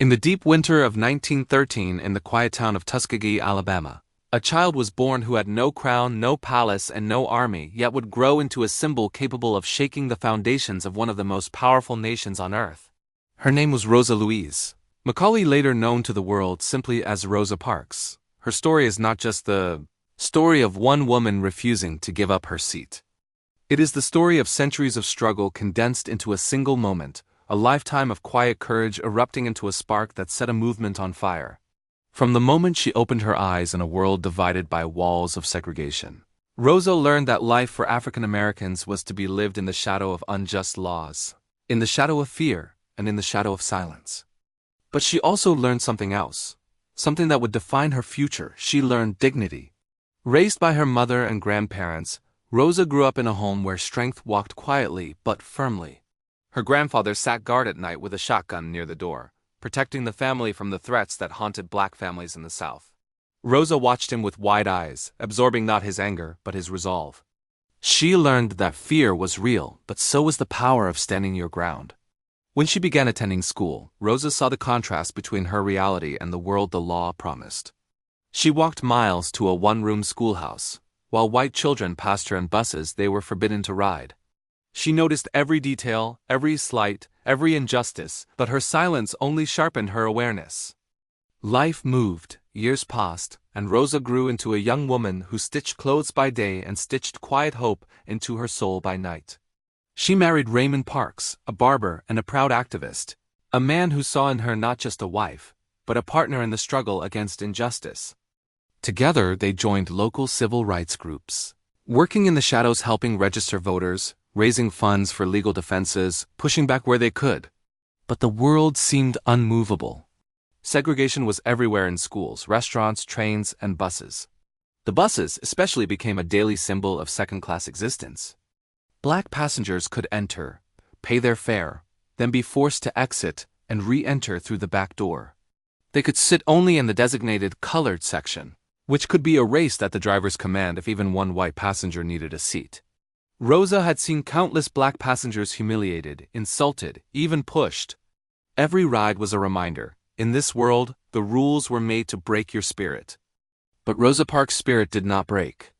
In the deep winter of 1913 in the quiet town of Tuskegee, Alabama, a child was born who had no crown, no palace, and no army, yet would grow into a symbol capable of shaking the foundations of one of the most powerful nations on earth. Her name was Rosa Louise, Macaulay later known to the world simply as Rosa Parks. Her story is not just the story of one woman refusing to give up her seat. It is the story of centuries of struggle condensed into a single moment, a lifetime of quiet courage erupting into a spark that set a movement on fire. From the moment she opened her eyes in a world divided by walls of segregation, Rosa learned that life for African Americans was to be lived in the shadow of unjust laws, in the shadow of fear, and in the shadow of silence. But she also learned something else, something that would define her future. She learned dignity. Raised by her mother and grandparents, Rosa grew up in a home where strength walked quietly but firmly. Her grandfather sat guard at night with a shotgun near the door, protecting the family from the threats that haunted black families in the South. Rosa watched him with wide eyes, absorbing not his anger, but his resolve. She learned that fear was real, but so was the power of standing your ground. When she began attending school, Rosa saw the contrast between her reality and the world the law promised. She walked miles to a one-room schoolhouse, while white children passed her in buses they were forbidden to ride. She noticed every detail, every slight, every injustice, but her silence only sharpened her awareness. Life moved, years passed, and Rosa grew into a young woman who stitched clothes by day and stitched quiet hope into her soul by night. She married Raymond Parks, a barber and a proud activist, a man who saw in her not just a wife, but a partner in the struggle against injustice. Together they joined local civil rights groups, working in the shadows, helping register voters, raising funds for legal defenses, pushing back where they could. But the world seemed unmovable. Segregation was everywhere in schools, restaurants, trains, and buses. The buses especially became a daily symbol of second-class existence. Black passengers could enter, pay their fare, then be forced to exit and re-enter through the back door. They could sit only in the designated colored section, which could be erased at the driver's command if even one white passenger needed a seat. Rosa had seen countless black passengers humiliated, insulted, even pushed. Every ride was a reminder, in this world, the rules were made to break your spirit. But Rosa Parks' spirit did not break.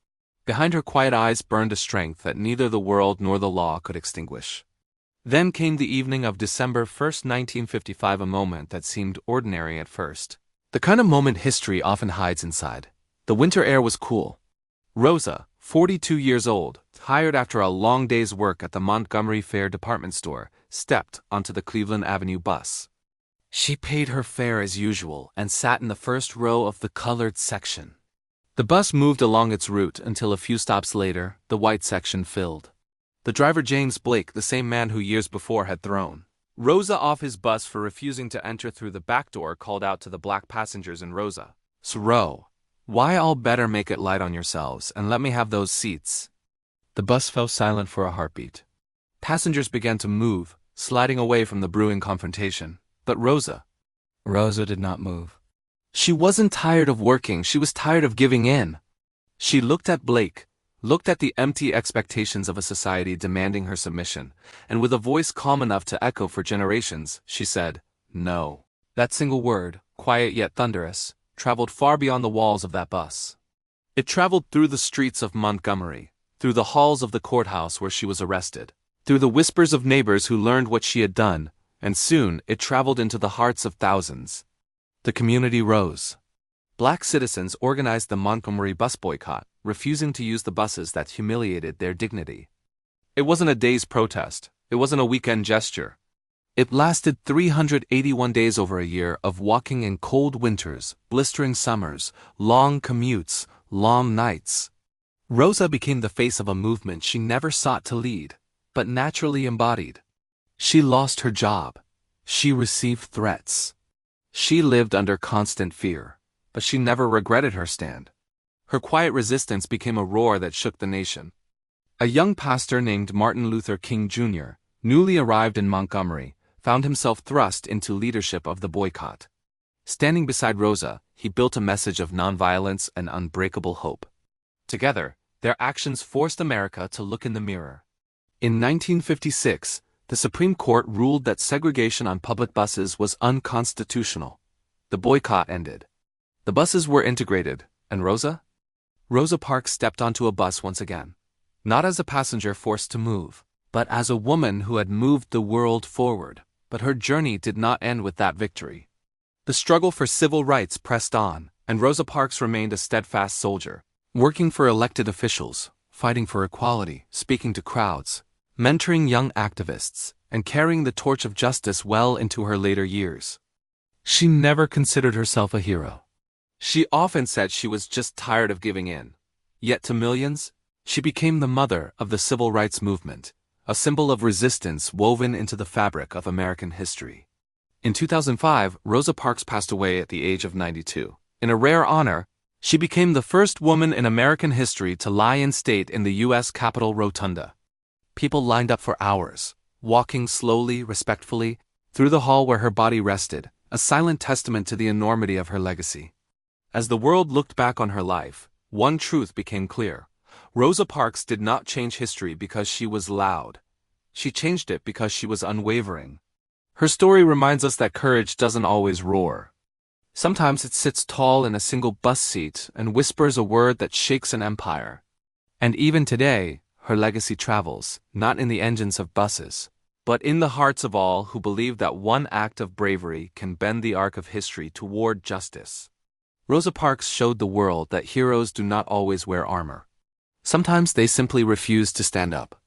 Behind her quiet eyes burned a strength that neither the world nor the law could extinguish. Then came the evening of December 1st, 1955, a moment that seemed ordinary at first. The kind of moment history often hides inside. The winter air was cool. Rosa, 42 years old, tired after a long day's work at the Montgomery Fair department store, stepped onto the Cleveland Avenue bus. She paid her fare as usual and sat in the first row of the colored section. The bus moved along its route until a few stops later, the white section filled. The driver, James Blake, the same man who years before had thrown Rosa off his bus for refusing to enter through the back door, called out to the black passengers in Rosa's row, "Why all better make it light on yourselves and let me have those seats." The bus fell silent for a heartbeat. Passengers began to move, sliding away from the brewing confrontation. But Rosa did not move. She wasn't tired of working, she was tired of giving in. She looked at Blake, looked at the empty expectations of a society demanding her submission, and with a voice calm enough to echo for generations, she said, "No." That single word, quiet yet thunderous, traveled far beyond the walls of that bus. It traveled through the streets of Montgomery, through the halls of the courthouse where she was arrested, through the whispers of neighbors who learned what she had done, and soon it traveled into the hearts of thousands. The community rose. Black citizens organized the Montgomery Bus Boycott, refusing to use the buses that humiliated their dignity. It wasn't a day's protest. It wasn't a weekend gesture. It lasted 381 days, over a year of walking in cold winters, blistering summers, long commutes, long nights. Rosa became the face of a movement she never sought to lead, but naturally embodied. She lost her job. She received threats. She lived under constant fear, but she never regretted her stand. Her quiet resistance became a roar that shook the nation. A young pastor named Martin Luther King Jr., newly arrived in Montgomery, found himself thrust into leadership of the boycott. Standing beside Rosa, he built a message of nonviolence and unbreakable hope. Together, their actions forced America to look in the mirror. In 1956, The Supreme Court ruled that segregation on public buses was unconstitutional. The boycott ended. The buses were integrated, and Rosa Parks stepped onto a bus once again. Not as a passenger forced to move, but as a woman who had moved the world forward. But her journey did not end with that victory. The struggle for civil rights pressed on, and Rosa Parks remained a steadfast soldier, working for elected officials, fighting for equality, speaking to crowds, mentoring young activists, and carrying the torch of justice well into her later years. She never considered herself a hero. She often said she was just tired of giving in. Yet to millions, she became the mother of the civil rights movement, a symbol of resistance woven into the fabric of American history. In 2005, Rosa Parks passed away at the age of 92. In a rare honor, she became the first woman in American history to lie in state in the U.S. Capitol Rotunda. People lined up for hours, walking slowly, respectfully, through the hall where her body rested, a silent testament to the enormity of her legacy. As the world looked back on her life, one truth became clear. Rosa Parks did not change history because she was loud. She changed it because she was unwavering. Her story reminds us that courage doesn't always roar. Sometimes it sits tall in a single bus seat and whispers a word that shakes an empire. And even today, her legacy travels, not in the engines of buses, but in the hearts of all who believe that one act of bravery can bend the arc of history toward justice. Rosa Parks showed the world that heroes do not always wear armor. Sometimes they simply refuse to stand up.